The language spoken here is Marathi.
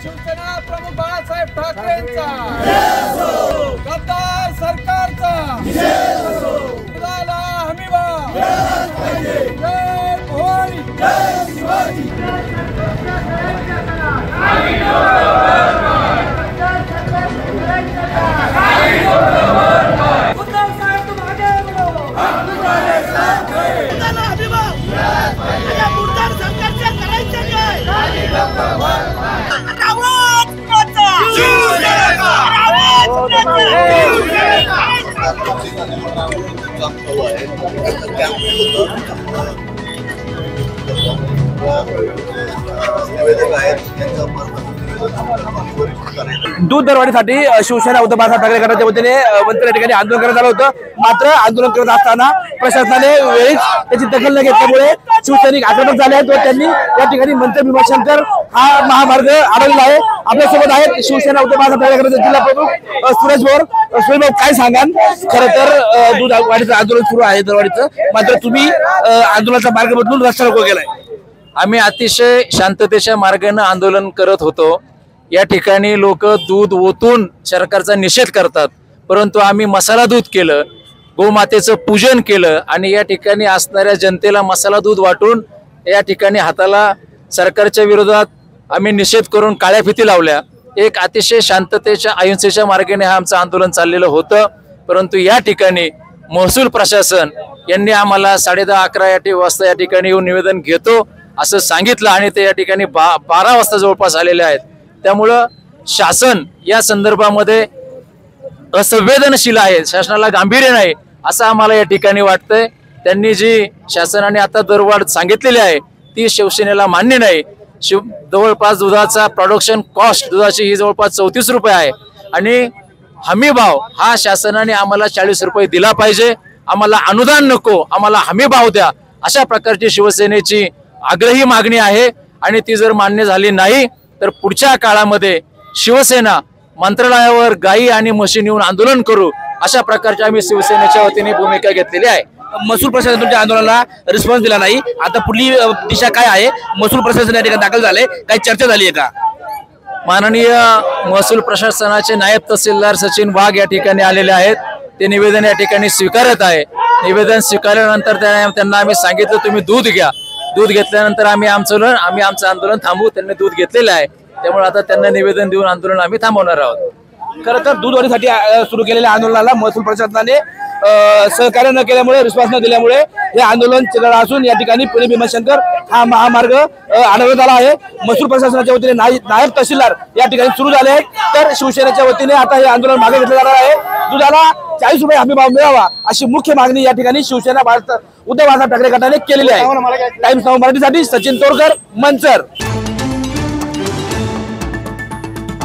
शिवसेना प्रमुख बाळासाहेब ठाकरेंचा गद्दार सरकारचा मुलाला हमीभाव, जय भवानी, जय शिवाजी। दूध दरवाढीसाठी शिवसेना उद्धव बाळासाहेब ठाकरे गटाच्या वतीने मंत्री या ठिकाणी आंदोलन करण्यात आलं होतं। मात्र आंदोलन करत असताना प्रशासनाने वेळीच त्याची दखल न घेतल्यामुळे शिवसैनिक आक्रमक झाले आहेत व त्यांनी या ठिकाणी मंत्री भीमाशंकर हा महामार्ग अडवलेला आहे। आपल्यासोबत आहेत शिवसेना उद्धव बाळासाहेब ठाकरे गटाचे जिल्हा प्रमुख सुरेश भोर। सुरेश भाऊ, काय सांगाल? खरं तर दूध वाढीचं आंदोलन सुरू आहे दरवाढीचं, मात्र तुम्ही आंदोलनाचा मार्ग बदलून रस्ता रोको केलाय। आम्ही अतिशय शांततेच्या मार्गाने आंदोलन करत होतो। या ठिकाणी लोक दूध ओतून सरकारचा निषेध करतात, परंतु आम्ही मसाला दूध केलं, गोमातेचं पूजन केलं आणि या ठिकाणी असणाऱ्या जनतेला मसाला दूध वाटून या ठिकाणी हाताला सरकारच्या विरोधात आम्ही निषेध करून काळ्या फिती लावल्या। एक अतिशय शांततेच्या अहिंसेच्या मार्गाने हा आमचं आंदोलन चाललेलं होतं, परंतु या ठिकाणी महसूल प्रशासन यांनी आम्हाला 10:30-11 वाजता या ठिकाणी येऊन निवेदन घेतो असं सांगितलं आणि ते या ठिकाणी 12 वाजता जवळपास आलेले आहेत। त्यामुळं शासन या संदर्भामध्ये असंवेदनशील आहे, शासनाला गांभीर्य नाही असं आम्हाला या ठिकाणी वाटतंय। त्यांनी जी शासनाने आता दरवाढ सांगितलेली आहे ती शिवसेनेला मान्य नाही। जवळपास दुधाचा प्रोडक्शन कॉस्ट दुधाची ही जवळपास 34 रुपये आहे आणि हमी भाव हा शासनाने आम्हाला 40 रुपये दिला पाहिजे। आम्हाला अनुदान नको, आम्हाला हमी भाव द्या, अशा प्रकारची शिवसेनेची आग्रही मागणी आहे आणि ती जर मान्य झाली नाही तर पुढच्या काळामध्ये शिवसेना मंत्रालयावर गाई आणि म्हशी नेऊन आंदोलन करू, अशा प्रकारची आम्ही शिवसेनेच्या वतीने भूमिका घेतलेली आहे। महसूल प्रशासन तुमच्या आंदोलनाला रिस्पॉन्स दिला नाही, आता पुढली दिशा काय आहे? महसूल प्रशासन या ठिकाणी दाखल झाले, काही चर्चा झाली आहे का? माननीय महसूल प्रशासनाचे नायब तहसीलदार सचिन वाघ या ठिकाणी आलेले आहेत। ते निवेदन या ठिकाणी स्वीकारत आहे। निवेदन स्वीकारल्यानंतर त्यांना आम्ही सांगितलं तुम्ही दूध घ्या। दूध घेतल्यानंतर आम्ही आमचं आंदोलन थांबवू। त्यांनी दूध घेतलेलं आहे, त्यामुळे आता त्यांना निवेदन देऊन आंदोलन आम्ही थांबवणार आहोत। खरं तर दूध वाढीसाठी सुरू केलेल्या आंदोलनाला महसूल प्रशासनाने सहकार्य न केल्यामुळे, रिस्पॉन्स न दिल्यामुळे हे आंदोलन चिरला असून या ठिकाणी पुणे भीमाशंकर हा महामार्ग अडवण्यात आला आहे। महसूल प्रशासनाच्या वतीने नायब तहसीलदार या ठिकाणी सुरू झाले आहेत, तर शिवसेनेच्या वतीने आता हे आंदोलन मागे घेतलं जाणार आहे। दुधाला 40 रुपये हमी भाव मिळावा अशी मुख्य मागणी या ठिकाणी शिवसेना उद्धव बाळासाहेब ठाकरे गटाने केलेली आहे। टाइम्स नाऊ मराठीसाठी सचिन तोरकर, मंचर।